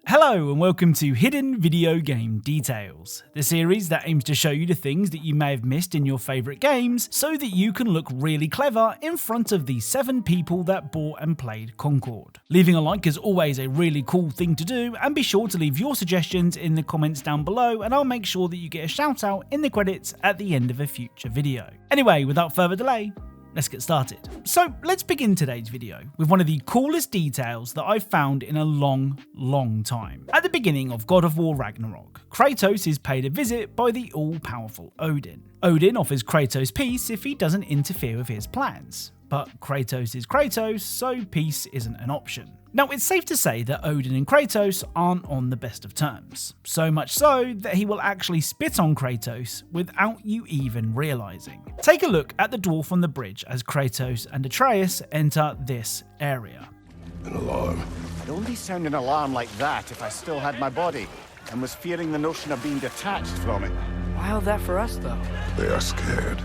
Hello and welcome to Hidden Video Game Details, the series that aims to show you the things that you may have missed in your favourite games so that you can look really clever in front of the 7 people that bought and played Concord. Leaving a like is always a really cool thing to do, and be sure to leave your suggestions in the comments down below and I'll make sure that you get a shout out in the credits at the end of a future video. Anyway, without further delay, let's get started. So let's begin today's video with one of the coolest details that I've found in a long time. At the beginning of God of War Ragnarok, Kratos is paid a visit by the all-powerful Odin. Odin offers Kratos peace if he doesn't interfere with his plans. But Kratos is Kratos, so peace isn't an option. Now, it's safe to say that Odin and Kratos aren't on the best of terms. So much so that he will actually spit on Kratos without you even realising. Take a look at the dwarf on the bridge as Kratos and Atreus enter this area. An alarm. I'd only sound an alarm like that if I still had my body and was fearing the notion of being detached from it. Wild that for us, though. They are scared.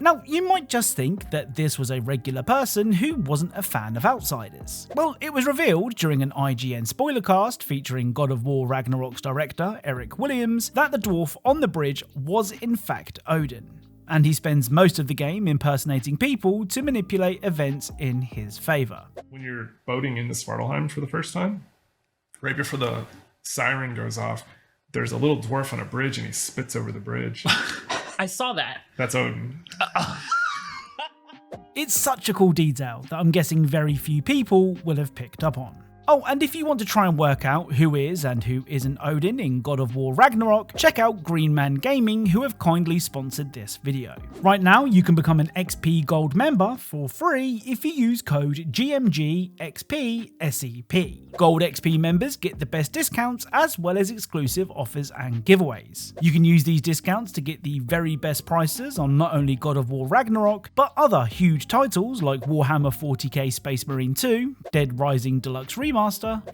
Now, you might just think that this was a regular person who wasn't a fan of outsiders. Well, it was revealed during an IGN spoilercast featuring God of War Ragnarok's director, Eric Williams, that the dwarf on the bridge was in fact Odin. And he spends most of the game impersonating people to manipulate events in his favour. When you're boating into Svartalheim for the first time, right before the siren goes off, there's a little dwarf on a bridge and he spits over the bridge. I saw that. That's Odin. It's such a cool detail that I'm guessing very few people will have picked up on. Oh, and if you want to try and work out who is and who isn't Odin in God of War Ragnarok, check out Green Man Gaming, who have kindly sponsored this video. Right now, you can become an XP Gold member for free if you use code GMGXPSEP. Gold XP members get the best discounts as well as exclusive offers and giveaways. You can use these discounts to get the very best prices on not only God of War Ragnarok, but other huge titles like Warhammer 40k Space Marine 2, Dead Rising Deluxe Remaster,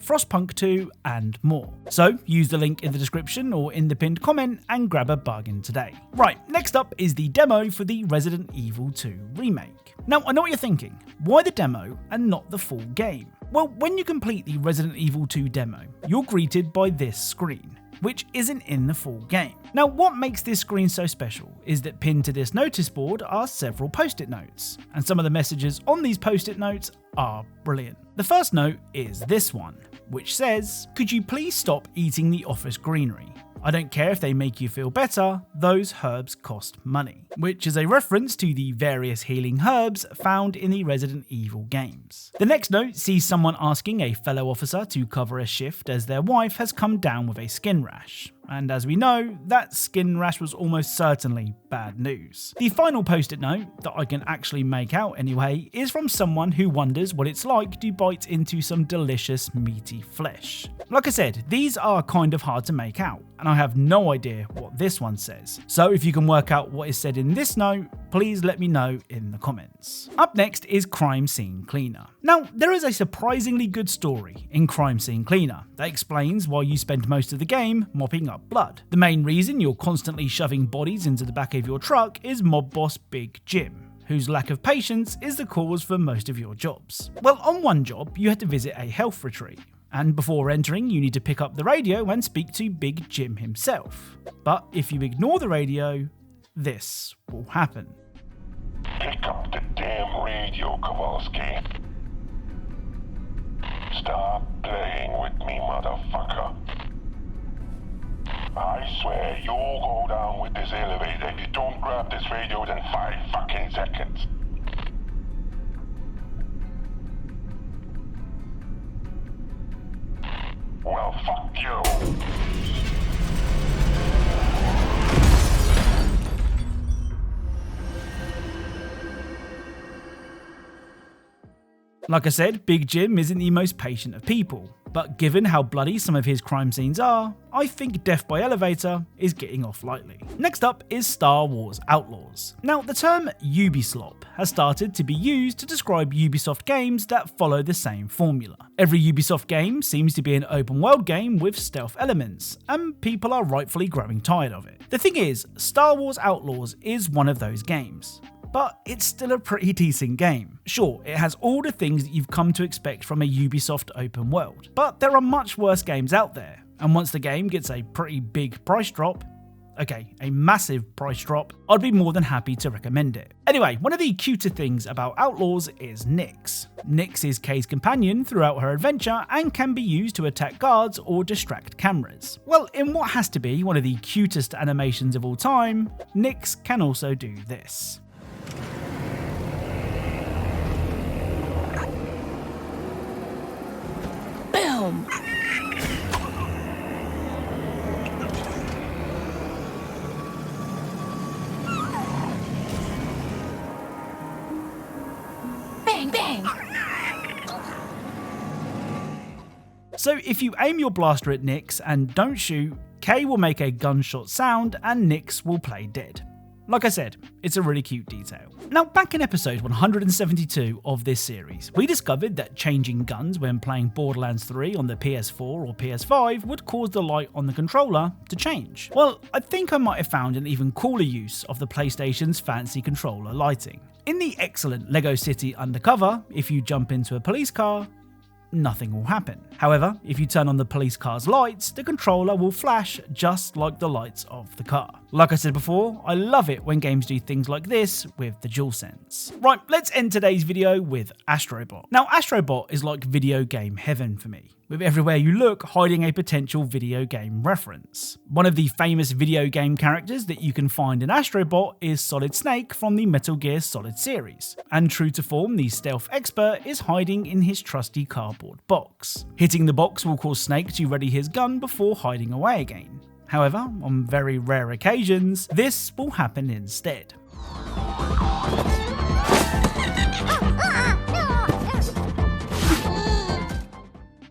Frostpunk 2 and more. So use the link in the description or in the pinned comment and grab a bargain today. Right, next up is the demo for the Resident Evil 2 remake. Now I know what you're thinking, why the demo and not the full game? Well, when you complete the Resident Evil 2 demo, you're greeted by this screen, which isn't in the full game. Now, what makes this screen so special is that pinned to this notice board are several post-it notes, and some of the messages on these post-it notes are brilliant. The first note is this one, which says, "Could you please stop eating the office greenery? I don't care if they make you feel better, those herbs cost money," which is a reference to the various healing herbs found in the Resident Evil games. The next note sees someone asking a fellow officer to cover a shift as their wife has come down with a skin rash. And as we know, that skin rash was almost certainly bad news. The final post-it note, that I can actually make out anyway, is from someone who wonders what it's like to bite into some delicious meaty flesh. Like I said, these are kind of hard to make out, and I have no idea what this one says. So if you can work out what is said in this note, please let me know in the comments. Up next is Crime Scene Cleaner. Now, there is a surprisingly good story in Crime Scene Cleaner that explains why you spend most of the game mopping up blood. The main reason you're constantly shoving bodies into the back of your truck is mob boss Big Jim, whose lack of patience is the cause for most of your jobs. Well, on one job, you had to visit a health retreat, and before entering, you need to pick up the radio and speak to Big Jim himself. But if you ignore the radio, this will happen. Pick up the damn radio, Kowalski. Stop playing with me, motherfucker. I swear you'll go down with this elevator if you don't grab this radio within 5 fucking seconds. Well, fuck you. Like I said, Big Jim isn't the most patient of people, but given how bloody some of his crime scenes are, I think death by elevator is getting off lightly. Next up is Star Wars Outlaws. Now, the term Ubislop has started to be used to describe Ubisoft games that follow the same formula. Every Ubisoft game seems to be an open world game with stealth elements, and people are rightfully growing tired of it. The thing is, Star Wars Outlaws is one of those games. but it's still a pretty decent game. Sure, it has all the things that you've come to expect from a Ubisoft open world, but there are much worse games out there, and once the game gets a pretty big price drop, okay, a massive price drop, I'd be more than happy to recommend it. Anyway, one of the cuter things about Outlaws is Nyx. Nyx is Kay's companion throughout her adventure and can be used to attack guards or distract cameras. Well, in what has to be one of the cutest animations of all time, Nyx can also do this. Boom! Bang, bang! So if you aim your blaster at Nyx and don't shoot, Kay will make a gunshot sound and Nyx will play dead. Like I said, it's a really cute detail. Now, back in episode 172 of this series, we discovered that changing guns when playing Borderlands 3 on the PS4 or PS5 would cause the light on the controller to change. Well, I think I might have found an even cooler use of the PlayStation's fancy controller lighting. In the Eggcellent LEGO City Undercover, if you jump into a police car, nothing will happen. However, if you turn on the police car's lights, the controller will flash just like the lights of the car. Like I said before, I love it when games do things like this with the DualSense. Right, let's end today's video with Astro Bot. Now, Astro Bot is like video game heaven for me, with everywhere you look hiding a potential video game reference. One of the famous video game characters that you can find in Astro Bot is Solid Snake from the Metal Gear Solid series, and true to form, the stealth expert is hiding in his trusty cardboard box. Hitting the box will cause Snake to ready his gun before hiding away again. However, on very rare occasions, this will happen instead.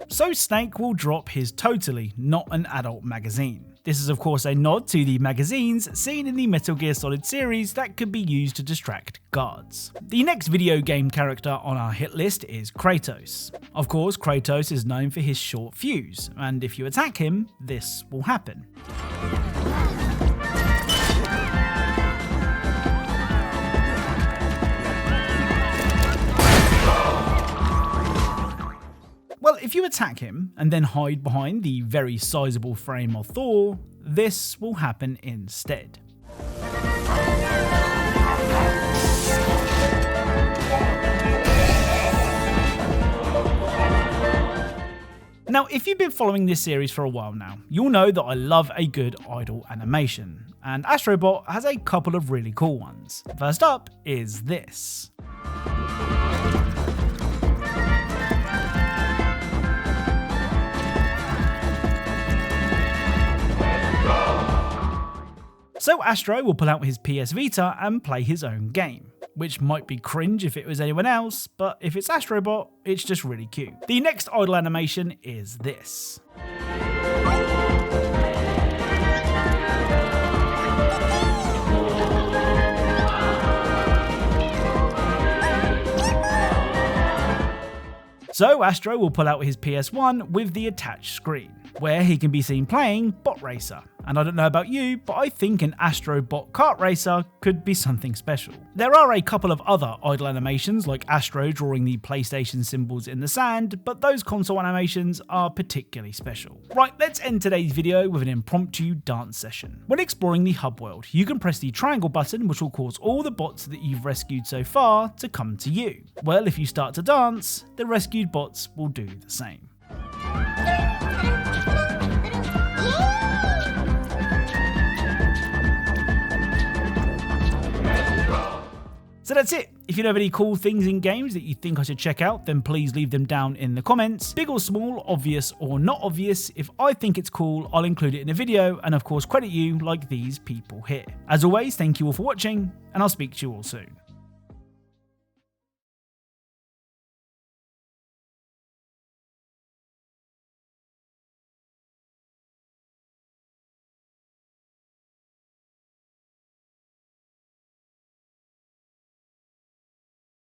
So Snake will drop his Totally Not an Adult magazine. This is of course a nod to the magazines seen in the Metal Gear Solid series that could be used to distract guards. The next video game character on our hit list is Kratos. Of course, Kratos is known for his short fuse, and if you attack him, this will happen. Well, if you attack him and then hide behind the very sizable frame of Thor, this will happen instead. Now, if you've been following this series for a while now, you'll know that I love a good idle animation, and Astro Bot has a couple of really cool ones. First up is this. So Astro will pull out his PS Vita and play his own game, which might be cringe if it was anyone else, but if it's Astro Bot, it's just really cute. The next idle animation is this. So Astro will pull out his PS1 with the attached screen, where he can be seen playing Bot Racer. And I don't know about you, but I think an Astro Bot Kart Racer could be something special. There are a couple of other idle animations like Astro drawing the PlayStation symbols in the sand, but those console animations are particularly special. Right, let's end today's video with an impromptu dance session. When exploring the hub world, you can press the triangle button, which will cause all the bots that you've rescued so far to come to you. Well, if you start to dance, the rescued bots will do the same. So that's it. If you know of any cool things in games that you think I should check out, then please leave them down in the comments. Big or small, obvious or not obvious, if I think it's cool, I'll include it in a video and of course credit you like these people here. As always, thank you all for watching, and I'll speak to you all soon.